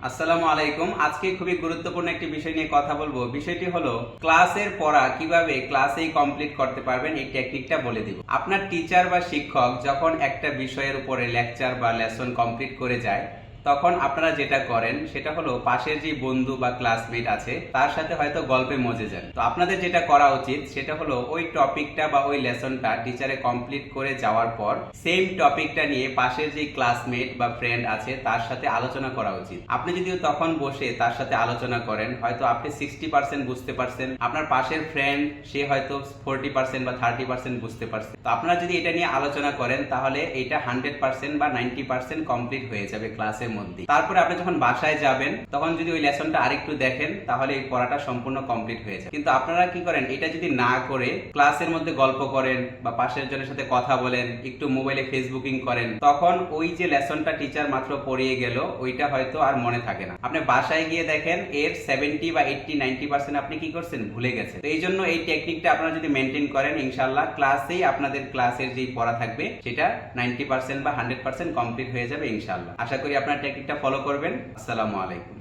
আসসালামু আলাইকুম। আজকে খুবই গুরুত্বপূর্ণ একটি বিষয় নিয়ে কথা বলবো। বিষয়টি হলো ক্লাসের পড়া কিভাবে ক্লাসেই কমপ্লিট করতে পারবেন, এই টেকনিকটা বলে দিব। আপনার টিচার বা শিক্ষক যখন একটা বিষয়ের উপরে লেকচার বা লেসন কমপ্লিট করে যায়, তখন আপনারা যেটা করেন সেটা হলো পাশের যে বন্ধু বা ক্লাসমেট আছে তার সাথে হয়তো গল্পে মজে যান। তো আপনাদের যেটা করা উচিত সেটা হলো ওই টপিকটা বা ওই লেসনটা টিচারে কমপ্লিট করে যাওয়ার পর সেম টপিকটা নিয়ে পাশের যে ক্লাসমেট বা ফ্রেন্ড আছে তার সাথে আলোচনা করা উচিত। আপনি যদি তখন বসে তার সাথে আলোচনা করেন, হয়তো আপনি 60% বুঝতে পারছেন, আপনার পাশের ফ্রেন্ড সে হয়তো 40% বা 30% বুঝতে পারছে। তো আপনারা যদি এটা নিয়ে আলোচনা করেন তাহলে এটা 100% বা 90% কমপ্লিট হয়ে যাবে ক্লাসের মধ্যে। তারপরে আপনি যখন বাসায় যাবেন তখন যদি ওই লেসনটা আরেকটু দেখেন তাহলে এই পড়াটা সম্পূর্ণ কমপ্লিট হয়ে যায়। কিন্তু আপনারা কি করেন, এটা যদি না করে ক্লাসের মধ্যে গল্প করেন বা পাশের জনের সাথে কথা বলেন, একটু মোবাইলে ফেসবুকিং করেন, তখন ওই যে লেসনটা টিচার মাত্র পড়িয়ে গেল ওইটা হয়তো আর মনে থাকে না। আপনি বাসায় গিয়ে দেখেন এর 70 বা 80-90% আপনি কি করছেন, ভুলে গেছেন। তো এই জন্য এই টেকনিকটা আপনারা যদি মেনটেন করেন, ইনশাআল্লাহ ক্লাসেই আপনাদের ক্লাসের যে পড়া থাকবে সেটা 90% বা 100% কমপ্লিট হয়ে যাবে ইনশাআল্লাহ। আশা করি আপনারা টেকনিকটা ফলো করবেন। আসসালামু আলাইকুম।